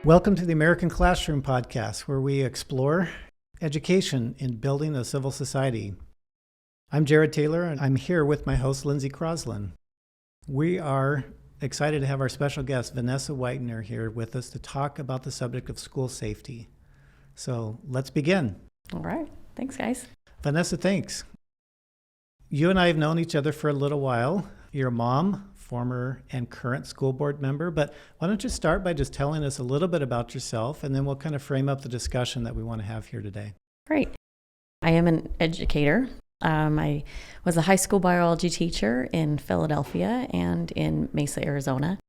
Welcome to the American Classroom Podcast, where we explore education in building a civil society. I'm Jared Taylor, and I'm here with my host, Lindsey Crosland. We are excited to have our special guest, Vanessa Whitener, here with us to talk about the subject of school safety. So let's begin. All right. Thanks, guys. Vanessa, thanks. You and I have known each other for a little while. You're a mom, former and current school board member, but why don't you start by just telling us a little bit about yourself, and then we'll kind of frame up the discussion that we want to have here today. Great. I am an educator. I was a high school biology teacher in Philadelphia and in Mesa, Arizona.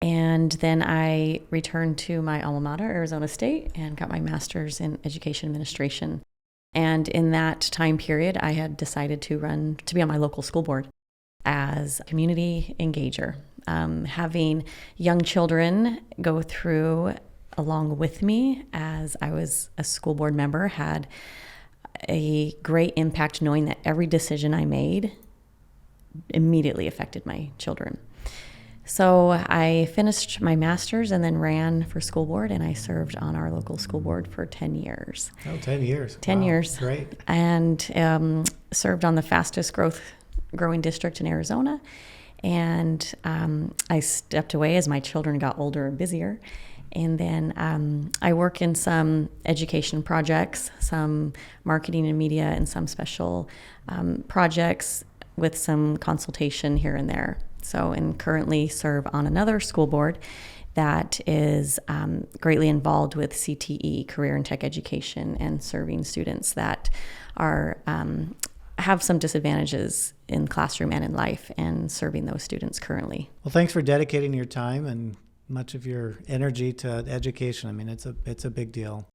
And then I returned to my alma mater, Arizona State, and got my master's in education administration. And in that time period, I had decided to be on my local school board as a community engager. Having young children go through along with me as I was a school board member had a great impact, knowing that every decision I made immediately affected my children. So I finished my master's and then ran for school board, and I served on our local school board for 10 years. Oh, 10 years. 10 wow. years. Great. And served on the fastest growing district in Arizona. And I stepped away as my children got older and busier. And then I work in some education projects, some marketing and media, and some special projects with some consultation here and there. So, and currently serve on another school board that is greatly involved with CTE, career and tech education, and serving students that are have some disadvantages in classroom and in life, and serving those students currently. Well, thanks for dedicating your time and much of your energy to education. I mean, it's a big deal.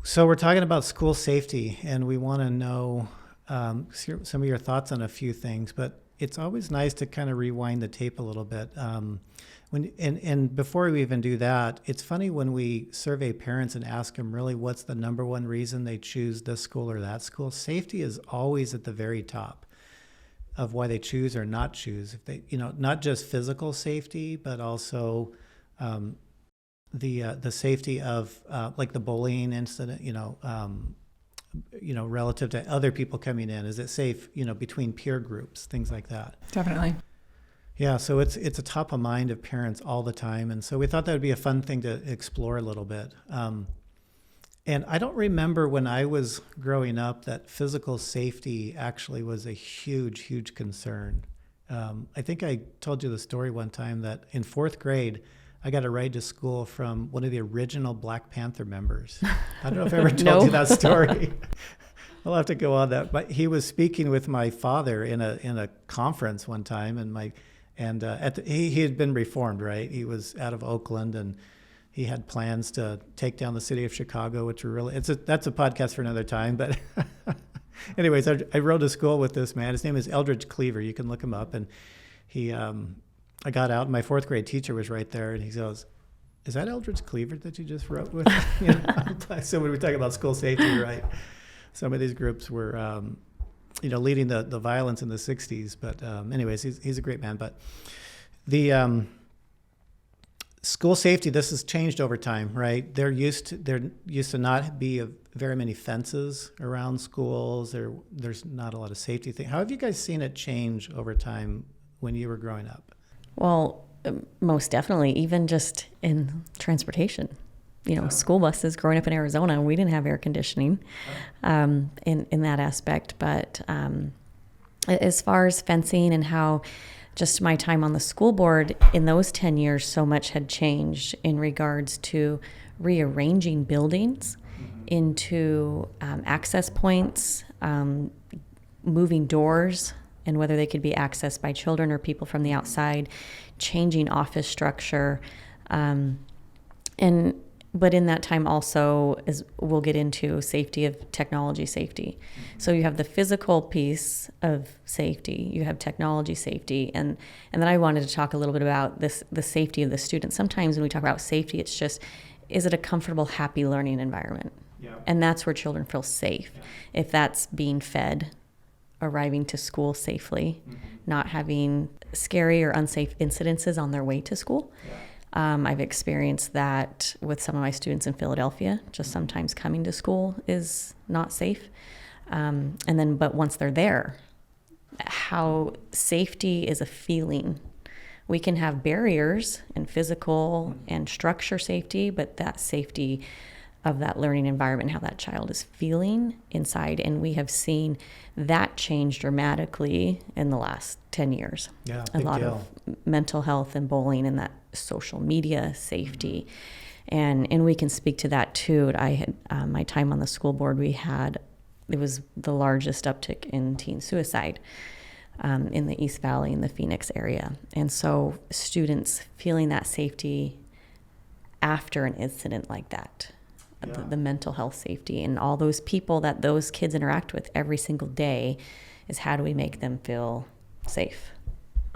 So we're talking about school safety, and we want to know some of your thoughts on a few things, but it's always nice to kind of rewind the tape a little bit. And before we even do that, it's funny when we survey parents and ask them really what's the number one reason they choose this school or that school. Safety is always at the very top of why they choose or not choose. If they, not just physical safety, but also the safety of like the bullying incident. Relative to other people coming in, is it safe? Between peer groups, things like that. Definitely. Yeah, so it's a top of mind of parents all the time, and so we thought that would be a fun thing to explore a little bit. And I don't remember when I was growing up that physical safety actually was a huge, huge concern. I think I told you the story one time that in fourth grade, I got a ride to school from one of the original Black Panther members. I don't know if I ever told you that story. I'll have to go on that. But he was speaking with my father in a conference one time, and he had been reformed, right? He was out of Oakland, and he had plans to take down the city of Chicago, which were really that's a podcast for another time. But anyways, I rode to school with this man. His name is Eldridge Cleaver. You can look him up, and he. I got out, and my fourth grade teacher was right there, and he goes, "Is that Eldridge Cleaver that you just wrote with?" So when we talk about school safety, right? Some of these groups were, leading the violence in the '60s. But anyways, he's a great man. But the school safety, this has changed over time, right? There used to not be very many fences around schools. There's not a lot of safety things. How have you guys seen it change over time when you were growing up? Well, most definitely, even just in transportation. School buses, growing up in Arizona, we didn't have air conditioning in that aspect. But as far as fencing and how just my time on the school board, in those 10 years, so much had changed in regards to rearranging buildings into access points, moving doors, and whether they could be accessed by children or people from the outside, changing office structure. But in that time also, as we'll get into, safety of technology safety. So you have the physical piece of safety, you have technology safety, and then I wanted to talk a little bit about the safety of the student. Sometimes when we talk about safety, it's just, is it a comfortable, happy learning environment? Yeah. And that's where children feel safe. Yeah. If that's being fed, arriving to school safely, not having scary or unsafe incidences on their way to school. I've experienced that with some of my students in Philadelphia. Just sometimes coming to school is not safe. But once they're there, how safety is a feeling. We can have barriers and physical and structure safety, but that safety of that learning environment, how that child is feeling inside. And we have seen that change dramatically in the last 10 years. Yeah, a big lot deal. of mental health and bullying and that social media safety. And we can speak to that too. I had my time on the school board, it was the largest uptick in teen suicide in the East Valley, in the Phoenix area. And so students feeling that safety after an incident like that, the mental health safety, and all those people that those kids interact with every single day is how do we make them feel safe?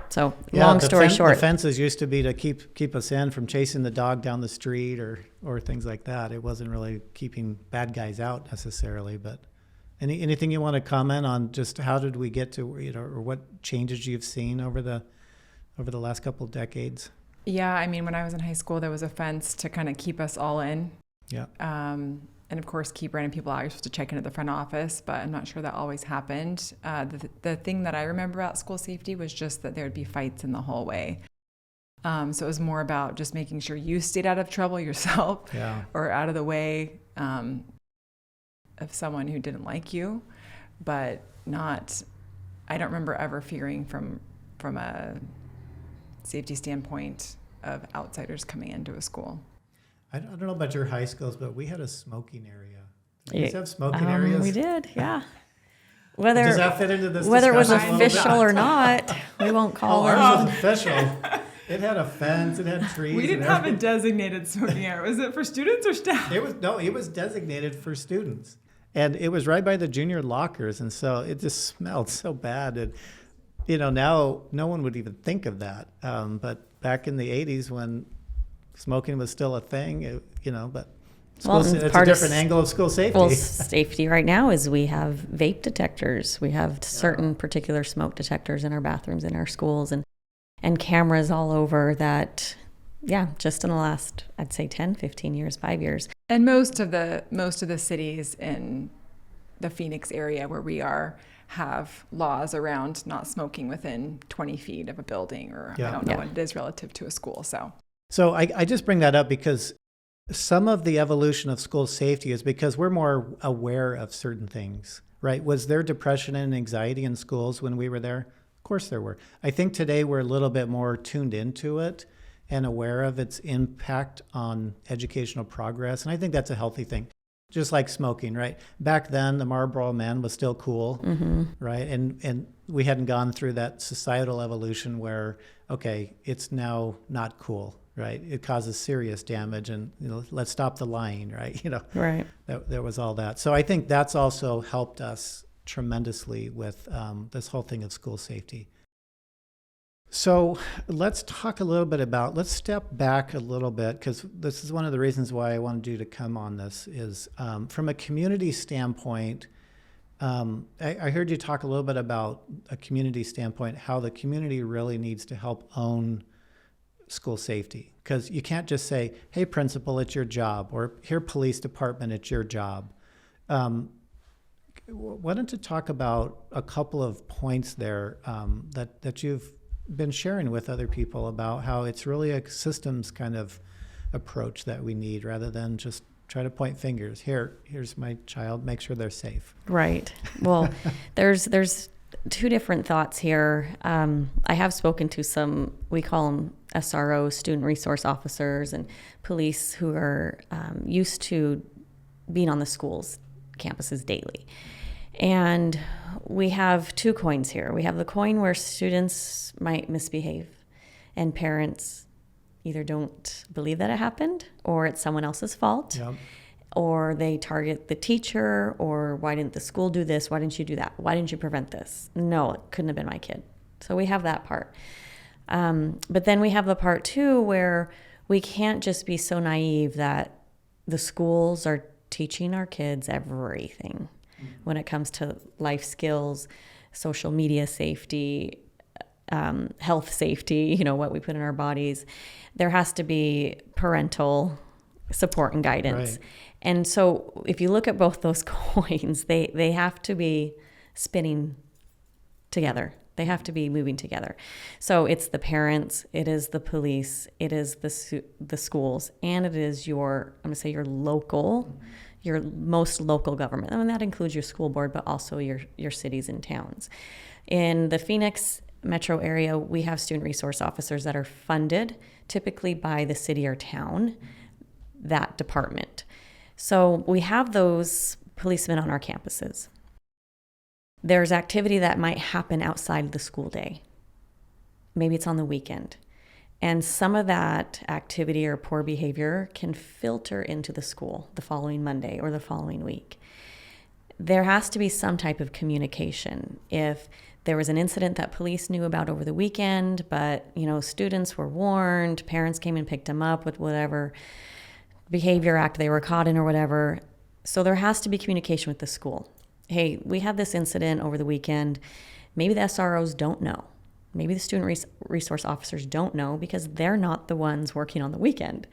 So long story short. The fences used to be to keep us in from chasing the dog down the street or things like that. It wasn't really keeping bad guys out necessarily, but anything you want to comment on just how did we get to, or what changes you've seen over the last couple of decades? Yeah, I mean, when I was in high school, there was a fence to kind of keep us all in. Yeah. And of course, keep random people out. You're supposed to check into the front office, but I'm not sure that always happened. The thing that I remember about school safety was just that there would be fights in the hallway. So it was more about just making sure you stayed out of trouble yourself or out of the way of someone who didn't like you, but I don't remember ever fearing from a safety standpoint of outsiders coming into a school. I don't know about your high schools, but we had a smoking area. Did you guys have smoking areas? We did, yeah. Does that fit into this whether it was discussion a little official bit? or not, we won't call Ours them. was official. It had a fence. It had trees. We didn't have a designated smoking area. Was it for students or staff? It was designated for students, and it was right by the junior lockers, and so it just smelled so bad. And now no one would even think of that. But back in the '80s, when smoking was still a thing, but it's a different angle of school safety. Well, safety right now is we have vape detectors. We have certain particular smoke detectors in our bathrooms in our schools, and cameras all over that. Yeah, just in the last, I'd say 10, 15 years, 5 years. And most of the cities in the Phoenix area where we are have laws around not smoking within 20 feet of a building, or I don't know what it is relative to a school. So I just bring that up because some of the evolution of school safety is because we're more aware of certain things, right? Was there depression and anxiety in schools when we were there? Of course there were. I think today we're a little bit more tuned into it and aware of its impact on educational progress. And I think that's a healthy thing. Just like smoking, right? Back then, the Marlboro Man was still cool, right? And we hadn't gone through that societal evolution where, okay, it's now not cool, right? It causes serious damage, and let's stop the lying, right? Right. There was all that. So I think that's also helped us tremendously with this whole thing of school safety. So let's talk a little bit let's step back a little bit, because this is one of the reasons why I wanted you to come on this is from a community standpoint. I heard you talk a little bit about a community standpoint, how the community really needs to help own school safety, because you can't just say, hey, principal, it's your job, or here, police department, it's your job. Why don't you talk about a couple of points there that you've been sharing with other people about how it's really a systems kind of approach that we need, rather than just try to point fingers. Here's my child, make sure they're safe. Right. Well, there's two different thoughts here. I have spoken to some, we call them SRO, student resource officers, and police who are used to being on the schools campuses daily. And we have two coins here. We have the coin where students might misbehave and parents either don't believe that it happened, or it's someone else's fault, or they target the teacher, or why didn't the school do this? Why didn't you do that? Why didn't you prevent this? No, it couldn't have been my kid. So we have that part. But then we have the part too where we can't just be so naive that the schools are teaching our kids everything when it comes to life skills, social media safety, health safety, what we put in our bodies. There has to be parental support and guidance. Right. And so if you look at both those coins, they have to be spinning together. They have to be moving together. So it's the parents, it is the police, it is the schools, and it is your local, your most local government. I mean, that includes your school board, but also your cities and towns. In the Phoenix metro area, we have student resource officers that are funded typically by the city or town, that department. So we have those policemen on our campuses. There's activity that might happen outside of the school day. Maybe it's on the weekend. And some of that activity or poor behavior can filter into the school the following Monday or the following week. There has to be some type of communication. If there was an incident that police knew about over the weekend, but students were warned, parents came and picked them up with whatever behavior act they were caught in or whatever. So there has to be communication with the school. Hey, we had this incident over the weekend. Maybe the SROs don't know. Maybe the student resource officers don't know because they're not the ones working on the weekend.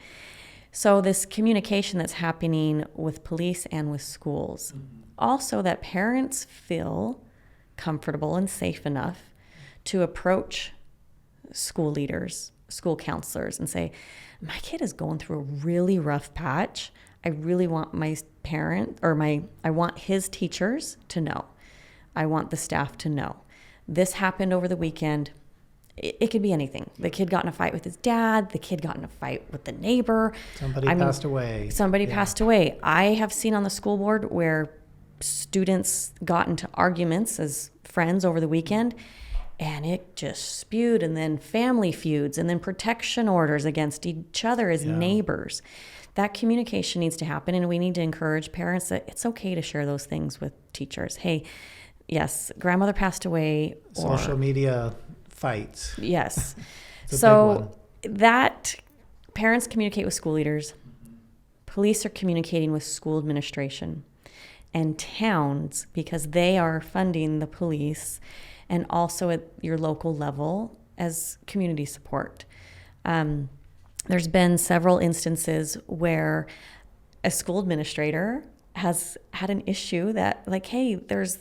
So this communication that's happening with police and with schools. Also that parents feel comfortable and safe enough to approach school leaders, school counselors, and say, my kid is going through a really rough patch. I really want my parent I want his teachers to know. I want the staff to know. This happened over the weekend. It could be anything. The kid got in a fight with his dad. The kid got in a fight with the neighbor. Somebody passed away. Somebody passed away. I have seen on the school board where students got into arguments as friends over the weekend, and it just spewed, and then family feuds, and then protection orders against each other as neighbors. That communication needs to happen, and we need to encourage parents that it's okay to share those things with teachers. Hey, yes, grandmother passed away. Social media fights. Yes. So that parents communicate with school leaders. Police are communicating with school administration. And towns, because they are funding the police, and also at your local level as community support. There's been several instances where a school administrator has had an issue that, like, hey, there's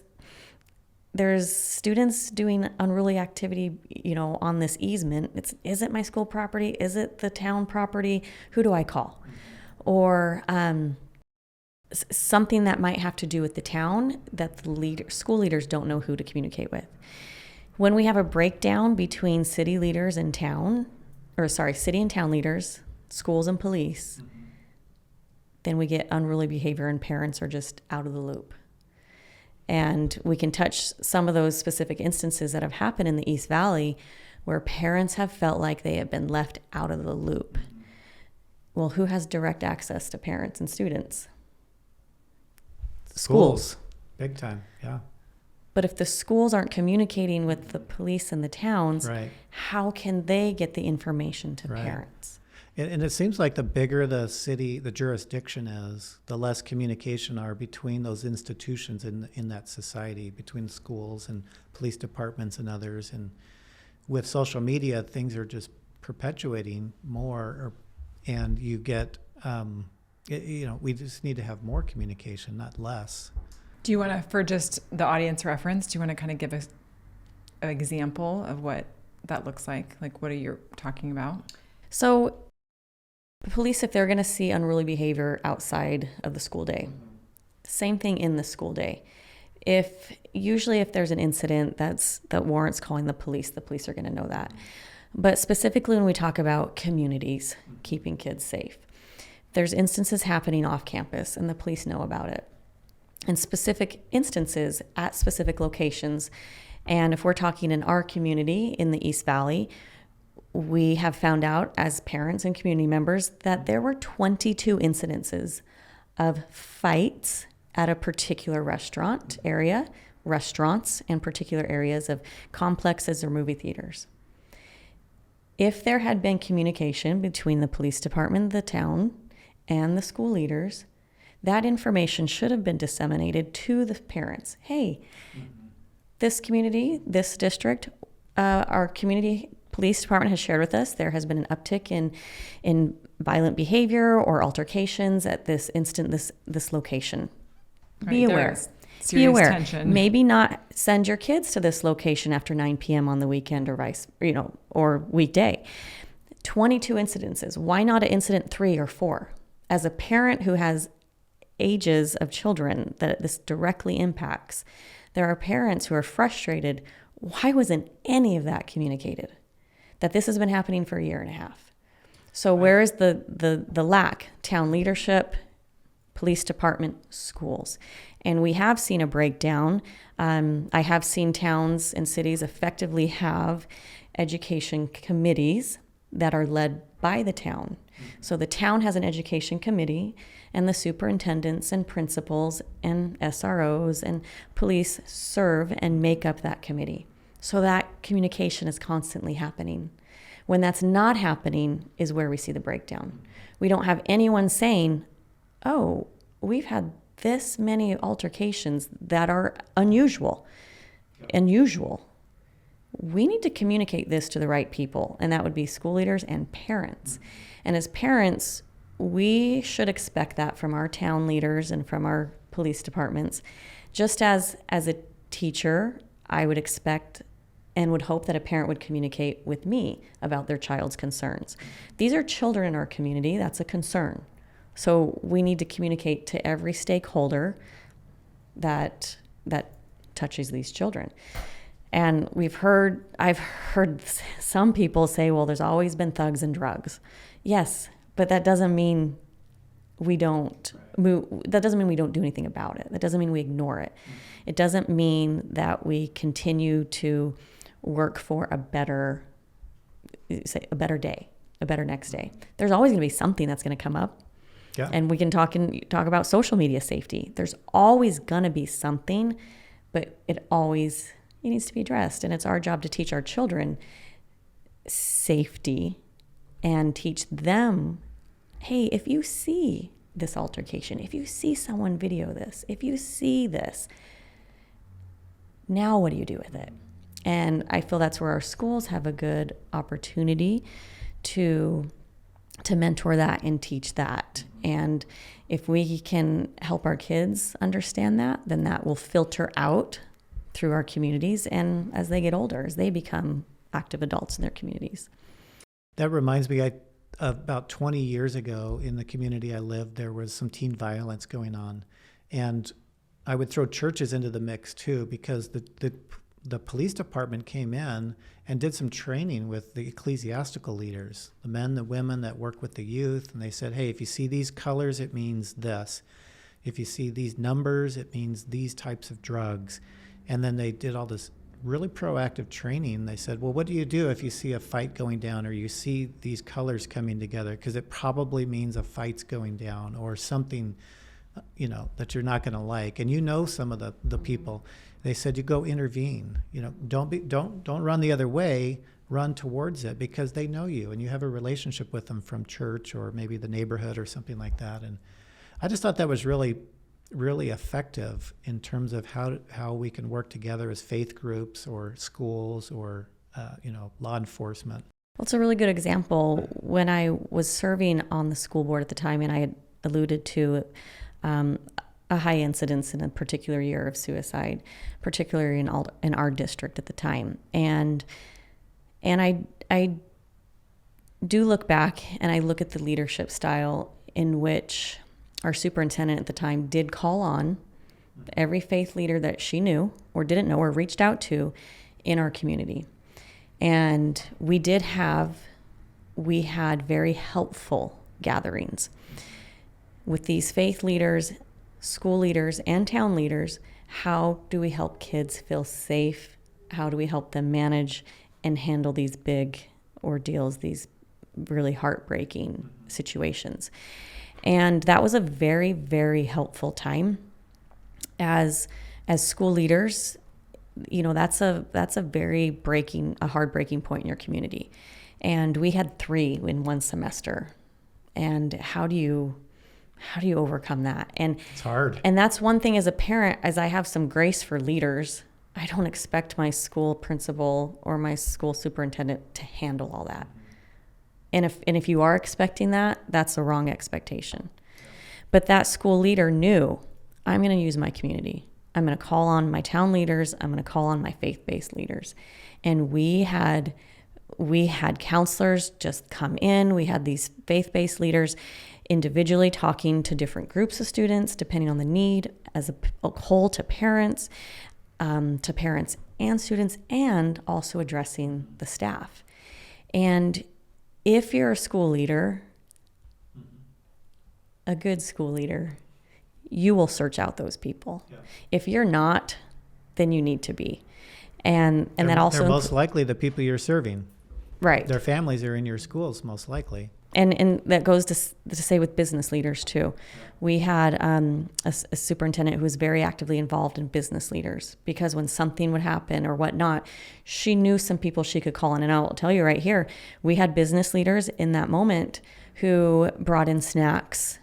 students doing unruly activity, on this easement. Is it my school property? Is it the town property? Who do I call? Or something that might have to do with the town that the school leaders don't know who to communicate with. When we have a breakdown between city and town leaders, schools and police, then we get unruly behavior and parents are just out of the loop. And we can touch some of those specific instances that have happened in the East Valley where parents have felt like they have been left out of the loop. Well, who has direct access to parents and students? Schools. Big time, yeah. But if the schools aren't communicating with the police and the towns, Right. how can they get the information to Right. parents? And it seems like the bigger the jurisdiction is, the less communication are between those institutions in that society, between schools and police departments and others. And with social media, things are just perpetuating more, and you get, we just need to have more communication, not less. Do you want to, for just the audience reference, do you want to kind of give us an example of what that looks like? Like, what are you talking about? So the police, if they're going to see unruly behavior outside of the school day, same thing in the school day. Usually if there's an incident that warrants calling the police are going to know that. But specifically when we talk about communities, keeping kids safe, there's instances happening off campus and the police know about it. And specific instances at specific locations. And if we're talking in our community in the East Valley, we have found out as parents and community members that there were 22 incidences of fights at a particular restaurants and particular areas of complexes or movie theaters. If there had been communication between the police department, the town, and the school leaders, that information should have been disseminated to the parents. Hey, this community, this district, our community police department has shared with us, there has been an uptick in violent behavior or altercations at this location. Be Right, aware. there's Be serious aware. tension. Maybe not send your kids to this location after 9 p.m. on the weekend or weekday. 22 incidences. Why not an incident 3 or 4? As a parent who has ages of children that this directly impacts, there are parents who are frustrated. Why wasn't any of that communicated? That this has been happening for a year and a half. So where is the lack? Town leadership, police department, schools. And we have seen a breakdown. I have seen towns and cities effectively have education committees that are led by the town. So the town has an education committee, and the superintendents and principals and SROs and police serve and make up that committee. So that communication is constantly happening. When that's not happening is where we see the breakdown. We don't have anyone saying, oh, we've had this many altercations that are unusual. We need to communicate this to the right people, and that would be school leaders and parents. And as parents, we should expect that from our town leaders and from our police departments. Just as a teacher, I would expect and would hope that a parent would communicate with me about their child's concerns. These are children in our community. That's a concern. So we need to communicate to every stakeholder that touches these children. And I've heard some people say, well, there's always been thugs and drugs. Yes, but that doesn't mean we don't do anything about it. That doesn't mean we ignore it. It doesn't mean that we continue to work for a better day, a better next day. There's always going to be something that's going to come up. Yeah. And we can talk about social media safety. There's always going to be something, but it needs to be addressed. And it's our job to teach our children safety and teach them, hey, if you see this altercation, if you see someone video this, if you see this, now what do you do with it? And I feel that's where our schools have a good opportunity to mentor that and teach that. And if we can help our kids understand that, then that will filter out through our communities. And as they get older, as they become active adults in their communities. That reminds me, about 20 years ago in the community I lived, there was some teen violence going on. And I would throw churches into the mix too, because the police department came in and did some training with the ecclesiastical leaders, the men, the women that work with the youth. And they said, hey, if you see these colors, it means this. If you see these numbers, it means these types of drugs. And then they did all this really proactive training. They said, well, what do you do if you see a fight going down or you see these colors coming together? Because it probably means a fight's going down or something, that you're not going to like. And some of the people. They said, you go intervene. Don't run the other way. Run towards it because they know you and you have a relationship with them from church or maybe the neighborhood or something like that. And I just thought that was really, really effective in terms of how we can work together as faith groups or schools or law enforcement. Well, it's a really good example. When I was serving on the school board at the time, and I had alluded to a high incidence in a particular year of suicide, particularly in our district at the time. And I do look back and I look at the leadership style in which our superintendent at the time did call on every faith leader that she knew or didn't know or reached out to in our community. And we had very helpful gatherings with these faith leaders, school leaders, and town leaders. How do we help kids feel safe? How do we help them manage and handle these big ordeals, these really heartbreaking situations? And that was a very, very helpful time. As school leaders, that's a hard breaking point in your community. And we had 3 in one semester. And how do you overcome that? And it's hard. And that's one thing as a parent, as I have some grace for leaders I don't expect my school principal or my school superintendent to handle all that. And if you are expecting that, that's the wrong expectation. But that school leader knew, I'm going to use my community. I'm going to call on my town leaders. I'm going to call on my faith-based leaders. And we had counselors just come in. We had these faith-based leaders individually talking to different groups of students, depending on the need, as a whole, to parents and students, and also addressing the staff. And if you're a school leader, a good school leader, you will search out those people. Yeah. If you're not, then you need to be. And that also... They're most likely the people you're serving. Right. Their families are in your schools, most likely. And that goes to say with business leaders, too. We had a superintendent who was very actively involved in business leaders, because when something would happen or whatnot, she knew some people she could call on. And I'll tell you right here, we had business leaders in that moment who brought in snacks,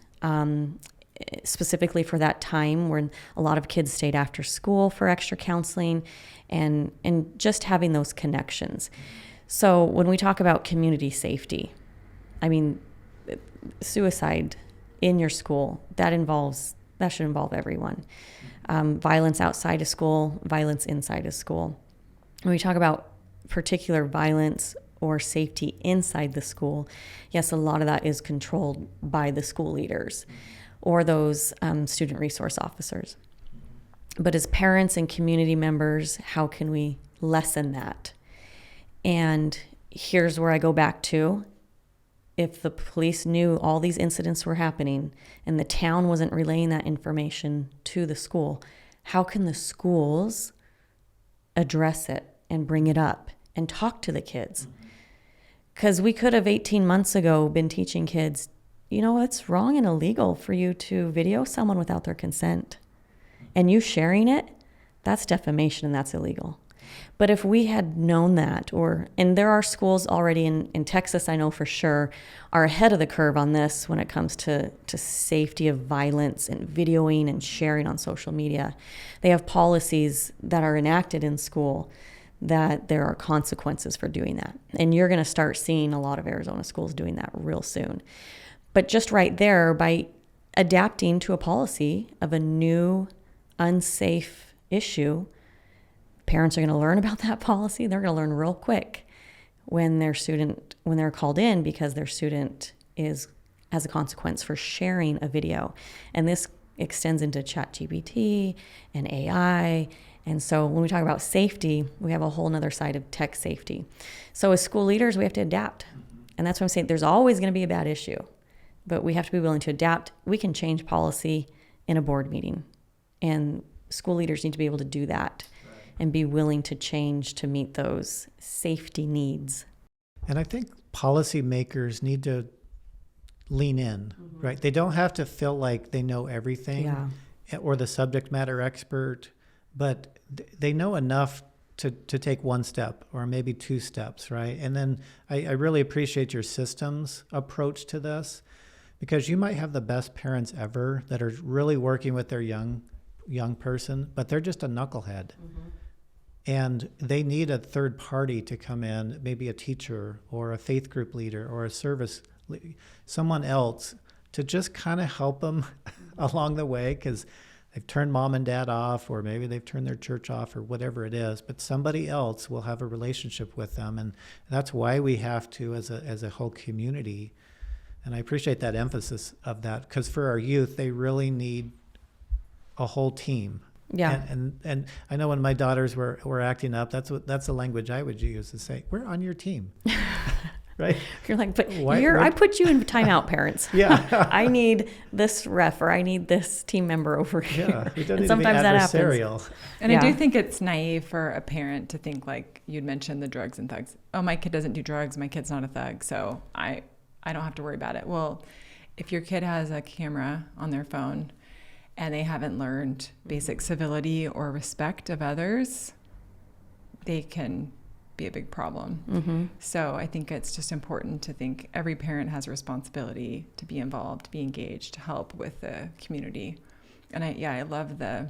specifically for that time when a lot of kids stayed after school for extra counseling, and just having those connections. So when we talk about community safety, I mean, suicide in your school, that should involve everyone. Violence outside of school, violence inside of school. When we talk about particular violence or safety inside the school, yes, a lot of that is controlled by the school leaders or those student resource officers. But as parents and community members, how can we lessen that? And here's where I go back to, if the police knew all these incidents were happening and the town wasn't relaying that information to the school, how can the schools address it and bring it up and talk to the kids? Because we could have 18 months ago been teaching kids, it's wrong and illegal for you to video someone without their consent. And you sharing it, that's defamation and that's illegal. But if we had known that, and there are schools already in Texas, I know for sure, are ahead of the curve on this when it comes to safety of violence and videoing and sharing on social media. They have policies that are enacted in school that there are consequences for doing that. And you're going to start seeing a lot of Arizona schools doing that real soon. But just right there, by adapting to a policy of a new unsafe issue, parents are going to learn about that policy. They're going to learn real quick when they're called in because their student has a consequence for sharing a video. And this extends into ChatGPT and AI. And so when we talk about safety, we have a whole nother side of tech safety. So as school leaders, we have to adapt. And that's what I'm saying. There's always going to be a bad issue, but we have to be willing to adapt. We can change policy in a board meeting, and school leaders need to be able to do that and be willing to change to meet those safety needs. And I think policymakers need to lean in, right? They don't have to feel like they know everything or the subject matter expert, but they know enough to take one step or maybe two steps, right? And then I really appreciate your systems approach to this, because you might have the best parents ever that are really working with their young person, but they're just a knucklehead. And they need a third party to come in, maybe a teacher or a faith group leader or a service, someone else, to just kind of help them along the way, because they've turned mom and dad off, or maybe they've turned their church off, or whatever it is, but somebody else will have a relationship with them. And that's why we have to, as a whole community. And I appreciate that emphasis of that, because for our youth, they really need a whole team. Yeah. And I know when my daughters were acting up, that's the language I would use, to say, we're on your team. Right? You're like, but I put you in timeout, parents. Yeah. I need this ref, or I need this team member over here. Yeah. We don't need sometimes to be that adversarial. happens. And I do think it's naive for a parent to think, like you'd mentioned, the drugs and thugs. Oh, my kid doesn't do drugs. My kid's not a thug, so I don't have to worry about it. Well, if your kid has a camera on their phone and they haven't learned basic civility or respect of others, they can be a big problem. So I think it's just important to think every parent has a responsibility to be involved, be engaged, to help with the community. And I love the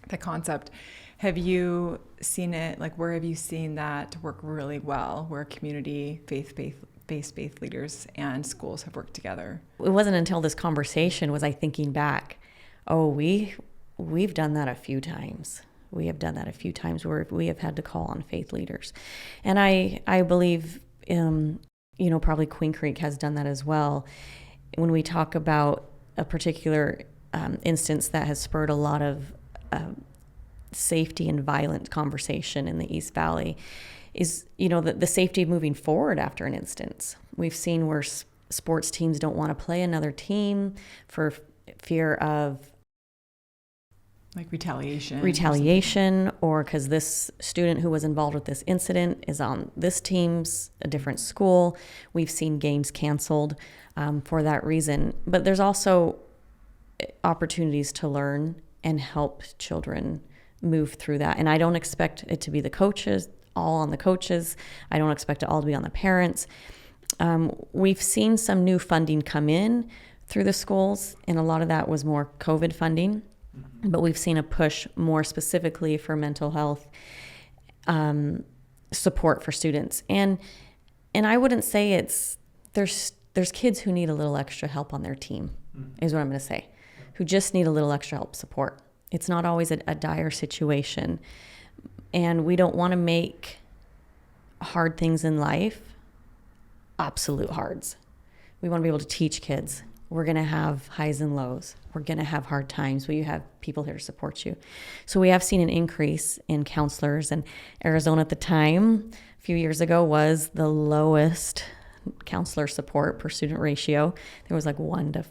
the concept. Have you seen it, like where have you seen that work really well, where community, faith leaders and schools have worked together? It wasn't until this conversation was I thinking back, oh, we've done that a few times. We have done that a few times where we have had to call on faith leaders. And I believe, probably Queen Creek has done that as well. When we talk about a particular instance that has spurred a lot of safety and violent conversation in the East Valley is, the safety of moving forward after an instance. We've seen where sports teams don't want to play another team for fear of like retaliation, or because this student who was involved with this incident is on this team's a different school. We've seen games canceled for that reason. But there's also opportunities to learn and help children move through that. And I don't expect it to be all on the coaches. I don't expect it all to be on the parents. We've seen some new funding come in through the schools, and a lot of that was more COVID funding. But we've seen a push more specifically for mental health support for students. And I wouldn't say there's kids who need a little extra help on their team, is what I'm going to say, who just need a little extra help support. It's not always a dire situation. And we don't want to make hard things in life absolute hards. We want to be able to teach kids. We're going to have highs and lows. We're going to have hard times, but you have people here to support you. So we have seen an increase in counselors, and Arizona at the time, a few years ago, was the lowest counselor support per student ratio. There was like 1 to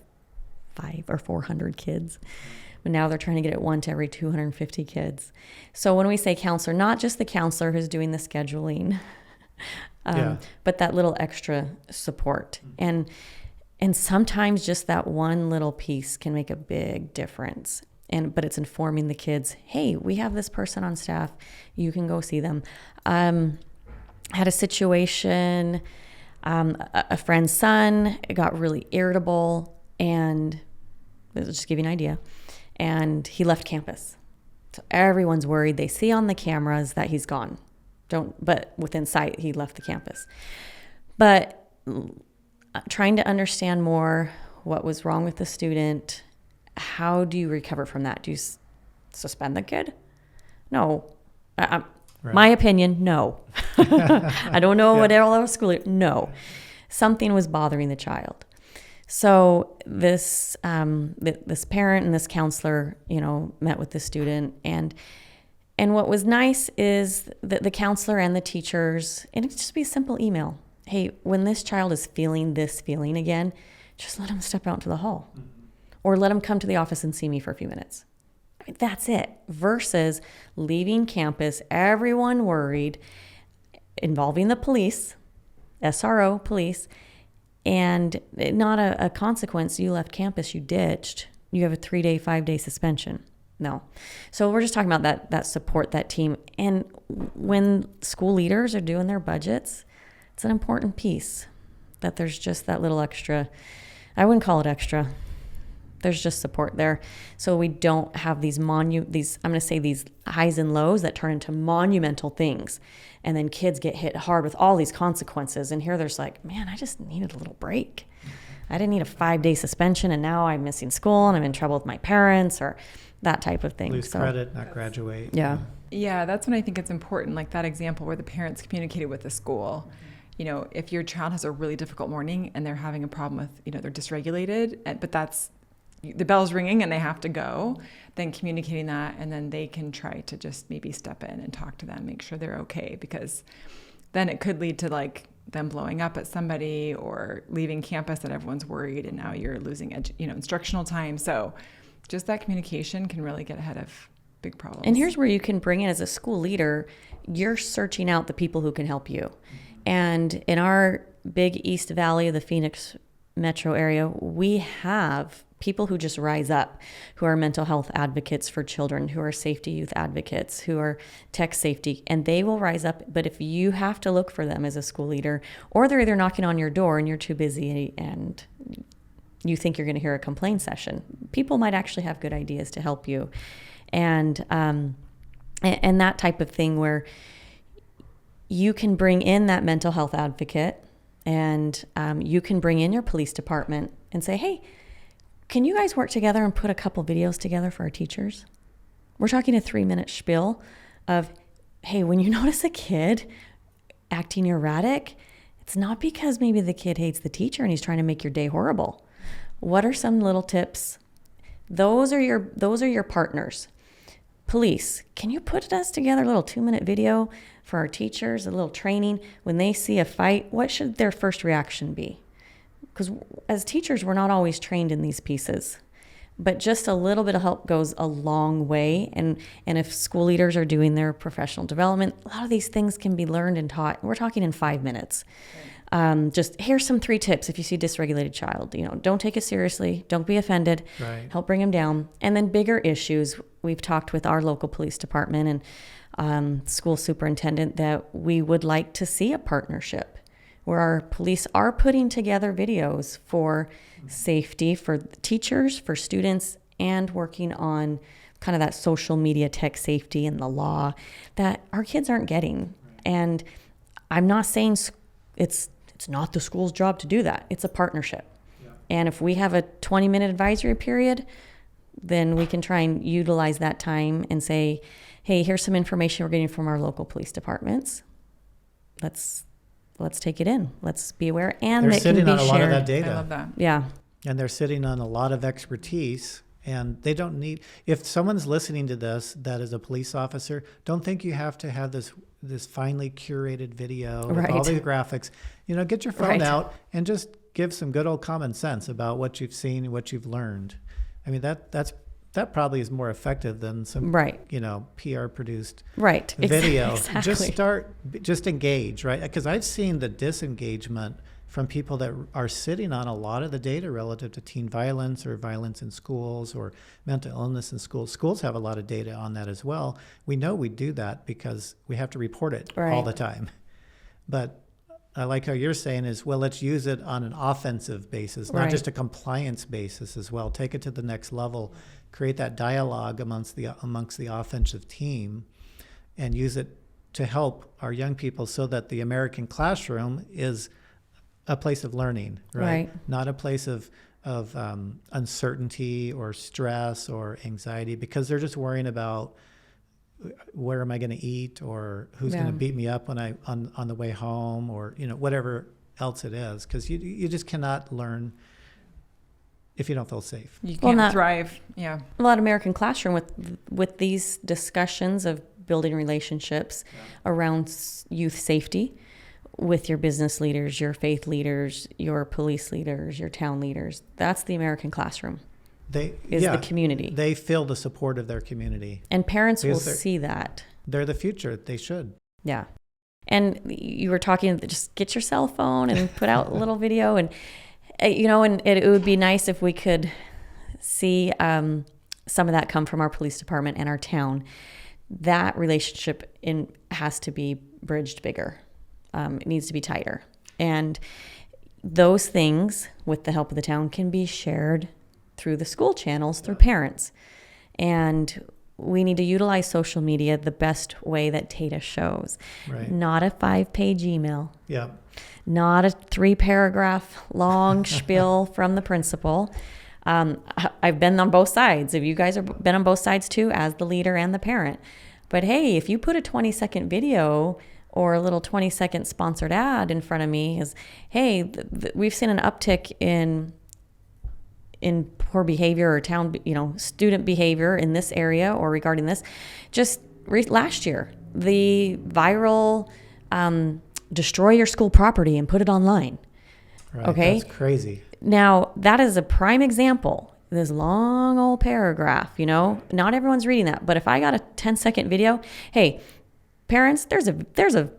5 or 400 kids. But now they're trying to get it 1 to every 250 kids. So when we say counselor, not just the counselor who's doing the scheduling, but that little extra support. And sometimes just that one little piece can make a big difference. But it's informing the kids, hey, we have this person on staff. You can go see them. Had a situation, a friend's son got really irritable, and let's just give you an idea. And he left campus. So everyone's worried. They see on the cameras that he's gone. But within sight, he left the campus. But trying to understand more what was wrong with the student. How do you recover from that? Do you suspend the kid? No. Right. My opinion, no. I don't know what all our school. No. Something was bothering the child. So this parent and this counselor, met with the student, and what was nice is that the counselor and the teachers, and it could just be a simple email. Hey, when this child is feeling this feeling again, just let him step out into the hall, or let him come to the office and see me for a few minutes. I mean, that's it. Versus leaving campus, everyone worried, involving the police, SRO police. And not a consequence. You left campus, you ditched. You have a 3-day, 5-day suspension. No. So we're just talking about that support, that team. And when school leaders are doing their budgets, it's an important piece that there's just that little extra. I wouldn't call it extra. There's just support there. So we don't have these I'm going to say these highs and lows that turn into monumental things. And then kids get hit hard with all these consequences. And here there's like, man, I just needed a little break. I didn't need a 5-day suspension, and now I'm missing school and I'm in trouble with my parents, or that type of thing. Lose credit, not graduate. Yeah. Yeah, that's when I think it's important, like that example where the parents communicated with the school. If your child has a really difficult morning and they're having a problem with, they're dysregulated, but the bell's ringing and they have to go, then communicating that, and then they can try to just maybe step in and talk to them, make sure they're okay, because then it could lead to like them blowing up at somebody or leaving campus and everyone's worried, and now you're losing instructional time. So just that communication can really get ahead of big problems. And here's where you can bring in, as a school leader, you're searching out the people who can help you. And in our big East Valley, the Phoenix metro area, we have people who just rise up, who are mental health advocates for children, who are safety youth advocates, who are tech safety, and they will rise up. But if you have to look for them as a school leader, or they're either knocking on your door and you're too busy and you think you're going to hear a complaint session, people might actually have good ideas to help you. and that type of thing, where you can bring in that mental health advocate, and you can bring in your police department and say, hey, can you guys work together and put a couple videos together for our teachers? We're talking a 3-minute spiel of, hey, when you notice a kid acting erratic, it's not because maybe the kid hates the teacher and he's trying to make your day horrible. What are some little tips? Those are your partners. Police, can you put us together a little 2-minute video for our teachers, a little training? When they see a fight, what should their first reaction be? Because as teachers, we're not always trained in these pieces. But just a little bit of help goes a long way. And if school leaders are doing their professional development, a lot of these things can be learned and taught. We're talking in 5 minutes. Just here's some 3 tips if you see a dysregulated child. Don't take it seriously. Don't be offended. Right. Help bring them down. And then bigger issues. We've talked with our local police department and school superintendent that we would like to see a partnership where our police are putting together videos for safety for teachers, for students, and working on kind of that social media tech safety and the law that our kids aren't getting. And I'm not saying it's not the school's job to do that. It's a partnership. Yeah. And if we have a 20-minute advisory period, then we can try and utilize that time and say, hey, here's some information we're getting from our local police departments. Let's take it in. Let's be aware. And they're it can sitting be on a lot of shared. that data. I love that. Yeah. And they're sitting on a lot of expertise, and they don't need, if someone's listening to this that is a police officer, don't think you have to have this finely curated video with all the graphics. Get your phone out and just give some good old common sense about what you've seen and what you've learned. I mean, that probably is more effective than some PR produced video. Exactly. Just engage, right? Because I've seen the disengagement from people that are sitting on a lot of the data relative to teen violence or violence in schools or mental illness in schools. Schools have a lot of data on that as well. We know we do that because we have to report it all the time. But I like how you're saying is, well, let's use it on an offensive basis, not just a compliance basis as well. Take it to the next level, create that dialogue amongst the offensive team, and use it to help our young people so that the American classroom is a place of learning, right? Not a place of uncertainty or stress or anxiety, because they're just worrying about where am I going to eat, or who's going to beat me up when on the way home, or whatever else it is, because you just cannot learn if you don't feel safe. You can't thrive. Yeah. A lot of American classroom with these discussions of building relationships around youth safety with your business leaders, your faith leaders, your police leaders, your town leaders. That's the American classroom. The community. They feel the support of their community. And parents will see that. They're the future. They should. Yeah. And you were talking, just get your cell phone and put out a little video. And, and it would be nice if we could see some of that come from our police department and our town. That relationship has to be bridged bigger. It needs to be tighter. And those things, with the help of the town, can be shared through the school channels, through parents. And we need to utilize social media the best way that data shows. Right. Not a 5-page email. Yeah. Not a 3-paragraph long spiel from the principal. I've been on both sides. If you guys have been on both sides too, as the leader and the parent. But hey, if you put a 20-second video or a little 20-second sponsored ad in front of me, is, hey, we've seen an uptick in poor behavior or town, student behavior in this area or regarding this. Just last year, the viral destroy your school property and put it online. Right, okay, that's crazy. Now, that is a prime example. This long old paragraph, not everyone's reading that. But if I got a 10-second video, hey, parents, there's a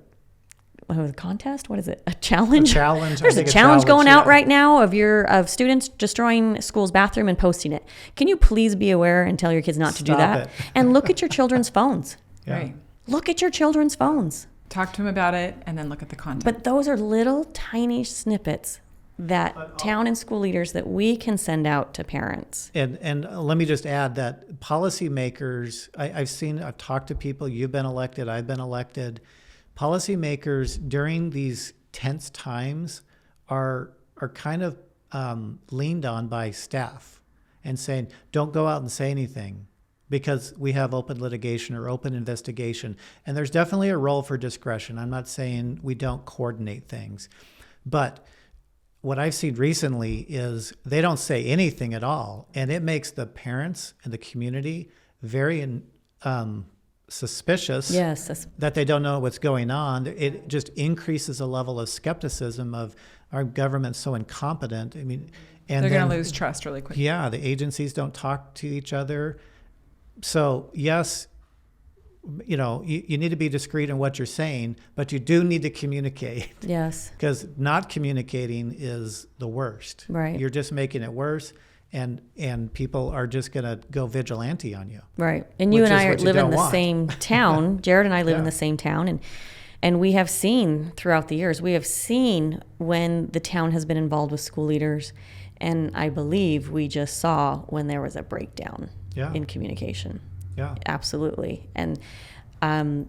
contest? What is it? A challenge? There's a challenge going out right now of students destroying school's bathroom and posting it. Can you please be aware and tell your kids not to do that? And look at your children's phones. Yeah. Right. Look at your children's phones. Talk to them about it and then look at the content. But those are little tiny snippets that town and school leaders that we can send out to parents. And let me just add that policymakers, I've talked to people, you've been elected, I've been elected. Policymakers during these tense times are kind of leaned on by staff and saying, don't go out and say anything because we have open litigation or open investigation. And there's definitely a role for discretion. I'm not saying we don't coordinate things, but what I've seen recently is they don't say anything at all, and it makes the parents and the community very suspicious. Yes. That they don't know what's going on. It just increases a level of skepticism of our government so incompetent. I mean, and they're going to lose trust really quick. Yeah, the agencies don't talk to each other. So yes, you need to be discreet in what you're saying, but you do need to communicate. Yes. Because not communicating is the worst. Right. You're just making it worse, and people are just going to go vigilante on you. Right. And you and I live in the same town. Jared and I live in the same town, and we have seen throughout the years, we have seen when the town has been involved with school leaders, and I believe we just saw when there was a breakdown in communication. Yeah, absolutely. And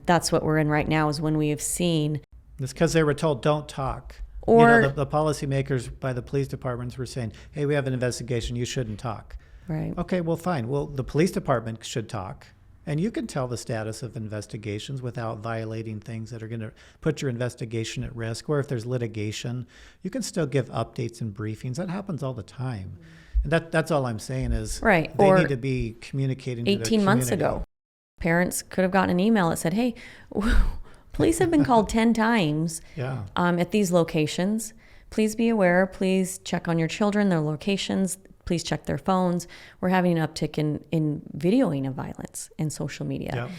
that's what we're in right now is when we have seen. It's because they were told, don't talk. Or the policymakers by the police departments were saying, hey, we have an investigation, you shouldn't talk. Right. Okay, well, fine. Well, the police department should talk. And you can tell the status of investigations without violating things that are going to put your investigation at risk. Or if there's litigation, you can still give updates and briefings. That happens all the time. And that's all I'm saying is they need to be communicating to their 18 months ago, parents could have gotten an email that said, hey, police have been called 10 times at these locations. Please be aware. Please check on your children, their locations. Please check their phones. We're having an uptick in videoing of violence in social media.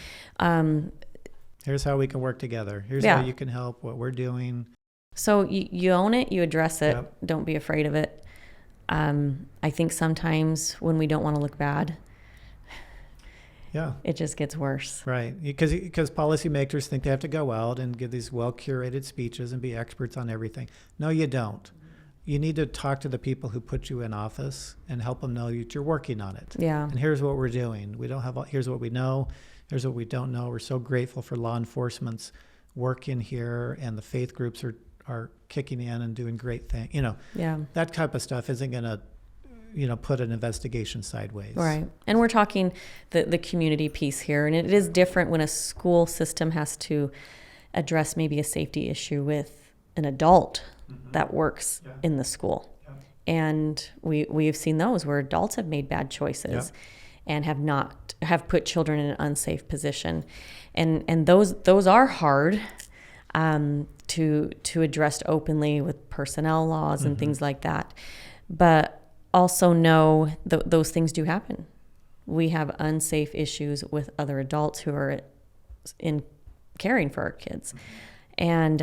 Here's how we can work together. Here's how you can help, what we're doing. So you own it, you address it. Don't be afraid of it. I think sometimes when we don't want to look bad, it just gets worse. Right. Because policymakers think they have to go out and give these well-curated speeches and be experts on everything. No, you don't. You need to talk to the people who put you in office and help them know that you're working on it. Yeah. And here's what we're doing. Here's what we know. Here's what we don't know. We're so grateful for law enforcement's work in here, and the faith groups are kicking in and doing great things. That type of stuff isn't going to, put an investigation sideways. Right. And we're talking the community piece here. And it is different when a school system has to address maybe a safety issue with an adult that works in the school. And we have seen those where adults have made bad choices and have put children in an unsafe position. And those are hard to address openly with personnel laws and things like that. But also know those things do happen. We have unsafe issues with other adults who are in caring for our kids. And,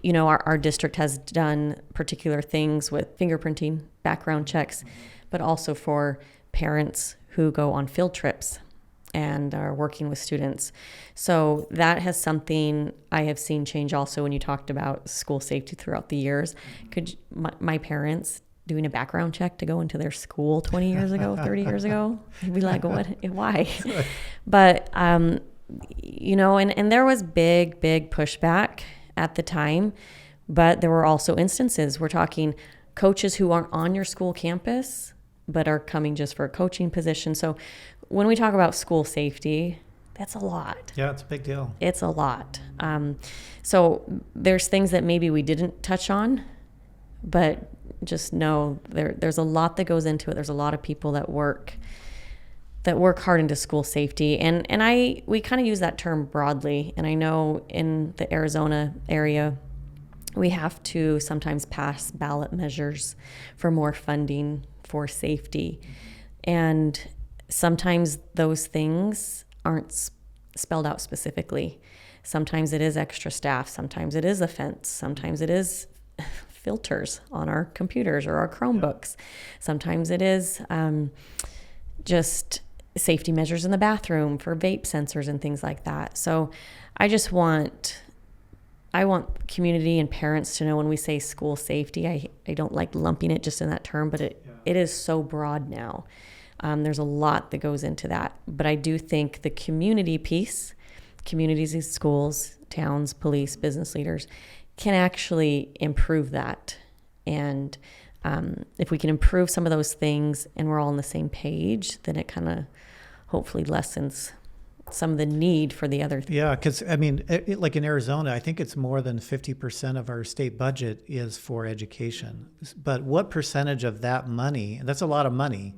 our district has done particular things with fingerprinting, background checks, but also for parents who go on field trips and are working with students. So that has something I have seen change also when you talked about school safety throughout the years. My parents doing a background check to go into their school 20 years ago, 30 years ago, I'd be like, what? Why? But, and there was big pushback at the time, but there were also instances. We're talking coaches who aren't on your school campus, but are coming just for a coaching position. So when we talk about school safety, that's a lot. Yeah, it's a big deal. It's a lot. So there's things that maybe we didn't touch on, but just know there's a lot that goes into it. There's a lot of people that work hard into school safety. And we kind of use that term broadly. And I know in the Arizona area, we have to sometimes pass ballot measures for more funding for safety. And sometimes those things aren't spelled out specifically. Sometimes it is extra staff. Sometimes it is a fence. Sometimes it is filters on our computers or our Chromebooks. Sometimes it is just safety measures in the bathroom for vape sensors and things like that. So I just want I want community and parents to know when we say school safety, I don't like lumping it just in that term, but it is so broad now. There's a lot that goes into that. But I do think the community piece, communities and schools, towns, police, business leaders, can actually improve that. And if we can improve some of those things and we're all on the same page, then it kind of hopefully lessens some of the need for the other things. Yeah, because I mean, like in Arizona, I think it's more than 50% of our state budget is for education. But what percentage of that money, and that's a lot of money,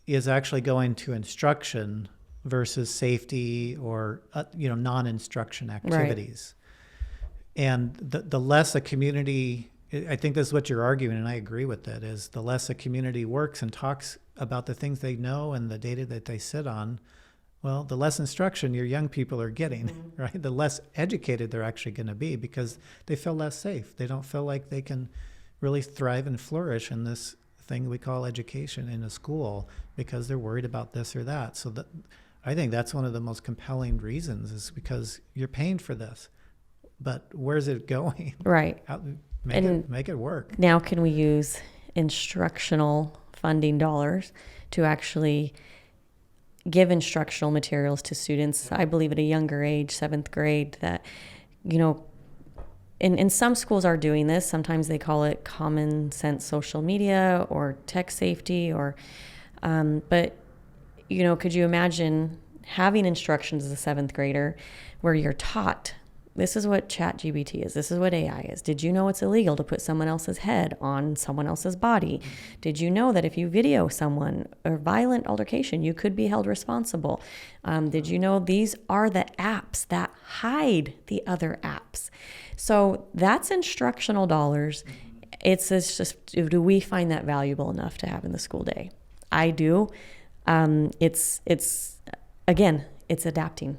is actually going to instruction versus safety or non-instruction activities? Right. And the less a community, I think this is what you're arguing, and I agree with that, is the less a community works and talks about the things they know and the data that they sit on, well, the less instruction your young people are getting, right? The less educated they're actually going to be because they feel less safe. They don't feel like they can really thrive and flourish in this thing we call education in a school because they're worried about this or that. So I think that's one of the most compelling reasons, is because you're paying for this, but where's it going? Right. Make it work. Now can we use instructional funding dollars to actually give instructional materials to students, I believe at a younger age, 7th grade, that, and some schools are doing this. Sometimes they call it common sense social media or tech safety but could you imagine having instructions as a 7th grader where you're taught, this is what ChatGPT is. This is what AI is. Did you know it's illegal to put someone else's head on someone else's body? Did you know that if you video someone or violent altercation, you could be held responsible? Did you know these are the apps that hide the other apps? So that's instructional dollars. It's just, do we find that valuable enough to have in the school day? I do. It's again, it's adapting.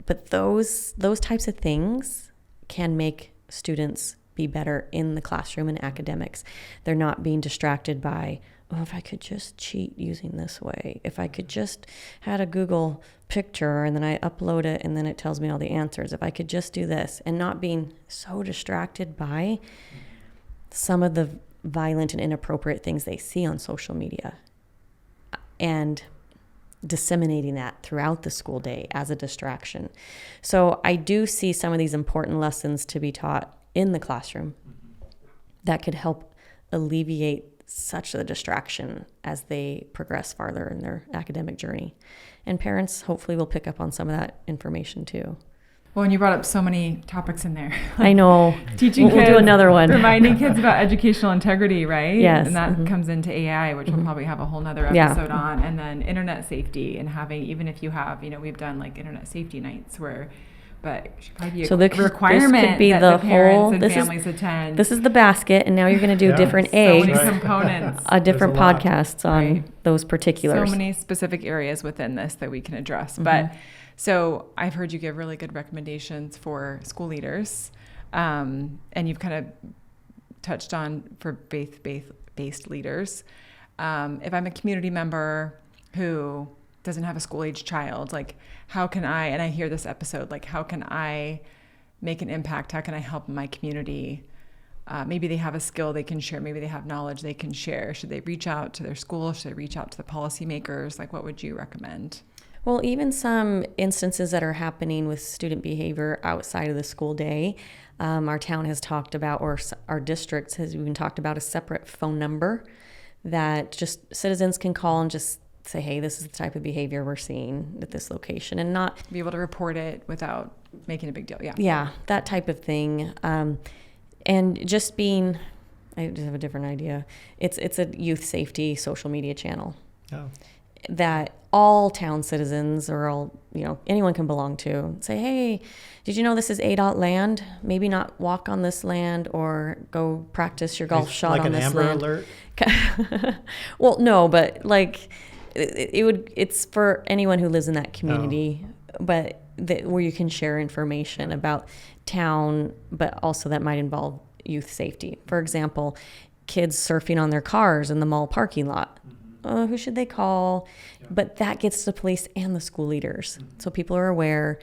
But those types of things can make students be better in the classroom and academics. They're not being distracted by, if I could just cheat using this way, if I could just had a Google picture and then I upload it and then it tells me all the answers, if I could just do this, and not being so distracted by some of the violent and inappropriate things they see on social media, and disseminating that throughout the school day as a distraction. So I do see some of these important lessons to be taught in the classroom that could help alleviate such a distraction as they progress farther in their academic journey. And parents hopefully will pick up on some of that information too. Well, and you brought up so many topics in there. I know. Teaching kids. We'll do another one. Reminding kids about educational integrity, right? Yes. And that comes into AI, which we'll probably have a whole nother episode on. And then internet safety, and having, even if you have, we've done like internet safety nights but it should probably be a requirement this could be that the parents whole, and families attend. This is the basket, and now you're going to do different so many eggs, components. different podcasts on those particulars. So many specific areas within this that we can address. But so I've heard you give really good recommendations for school leaders, and you've kind of touched on for faith-based leaders. If I'm a community member who doesn't have a school-age child, like how can I, and I hear this episode, like how can I make an impact? How can I help my community? Maybe they have a skill they can share. Maybe they have knowledge they can share. Should they reach out to their school? Should they reach out to the policymakers? Like, what would you recommend? Well, even some instances that are happening with student behavior outside of the school day, our town has talked about, or our districts has even talked about, a separate phone number that just citizens can call and just say, hey, this is the type of behavior we're seeing at this location, and not be able to report it without making a big deal. Yeah, that type of thing. And just being, I just have a different idea. It's a youth safety social media channel that all town citizens or all, anyone can belong to. Say, hey, did you know this is ADOT land? Maybe not walk on this land or go practice your golf shot on this land. Like an Amber Alert? Well, no, but like it's for anyone who lives in that community, but where you can share information about town, but also that might involve youth safety. For example, kids surfing on their cars in the mall parking lot. Who should they call? But that gets to the police and the school leaders. So people are aware.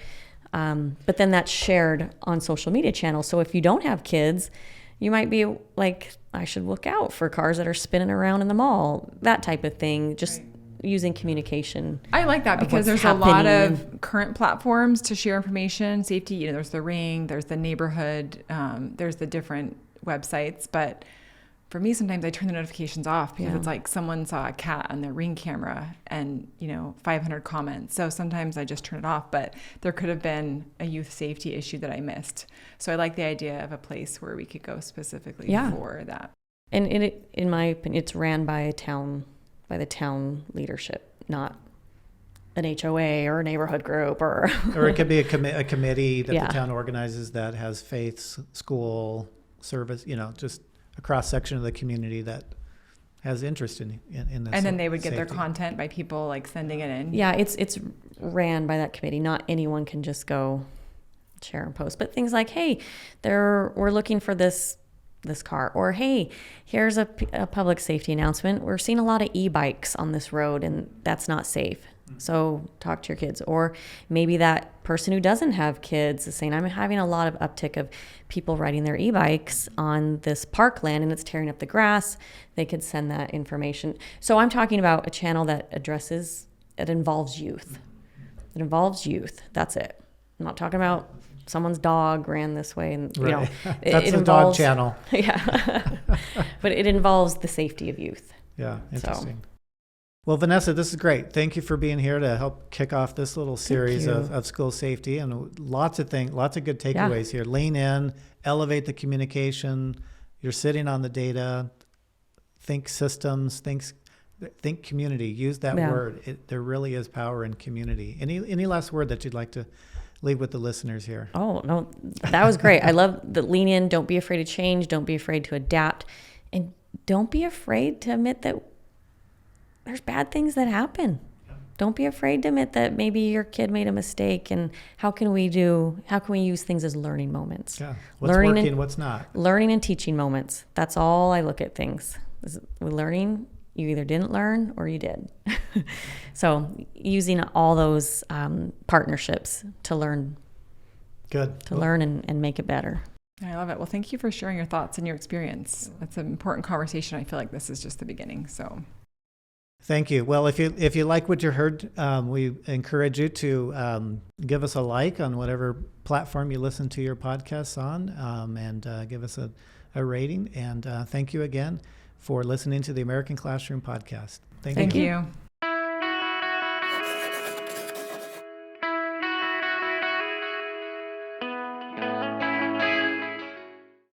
But then that's shared on social media channels. So if you don't have kids, you might be like, I should look out for cars that are spinning around in the mall, that type of thing. Just using communication. I like that because there's a lot of current platforms to share information, safety. You know, there's the Ring, there's the neighborhood, there's the different websites. But for me, sometimes I turn the notifications off because it's like someone saw a cat on their Ring camera and, 500 comments. So sometimes I just turn it off, but there could have been a youth safety issue that I missed. So I like the idea of a place where we could go specifically for that. And in my opinion, it's ran by the town leadership, not an HOA or a neighborhood group or it could be a committee that the town organizes that has faith, school, service, just a cross section of the community that has interest in this. And then they would get their content by people like sending it in. Yeah, it's ran by that committee. Not anyone can just go share and post, but things like, hey, we're looking for this car, or hey, here's a public safety announcement. We're seeing a lot of e-bikes on this road and that's not safe. So talk to your kids. Or maybe that person who doesn't have kids is saying, I'm having a lot of uptick of people riding their e-bikes on this parkland and it's tearing up the grass. They could send that information. So I'm talking about a channel that involves youth. It involves youth. That's it. I'm not talking about someone's dog ran this way and that's a dog channel. Yeah. But it involves the safety of youth. Yeah, interesting. Well, Vanessa, this is great. Thank you for being here to help kick off this little series of school safety, and lots of good takeaways here. Lean in, elevate the communication. You're sitting on the data. Think systems. Think community. Use that word. There really is power in community. Any last word that you'd like to leave with the listeners here? Oh, no, that was great. I love the lean in. Don't be afraid to change. Don't be afraid to adapt. And don't be afraid to admit that there's bad things that happen. Don't be afraid to admit that maybe your kid made a mistake, and how can we use things as learning moments? Yeah. What's working, what's not? Learning and teaching moments. That's all I look at things. With learning, you either didn't learn or you did. So using all those partnerships to learn. Good. To learn and make it better. I love it. Well, thank you for sharing your thoughts and your experience. That's an important conversation. I feel like this is just the beginning. So thank you. Well, if you like what you heard, we encourage you to give us a like on whatever platform you listen to your podcasts on, and give us a rating. And thank you again for listening to the American Classroom Podcast. Thank you. You.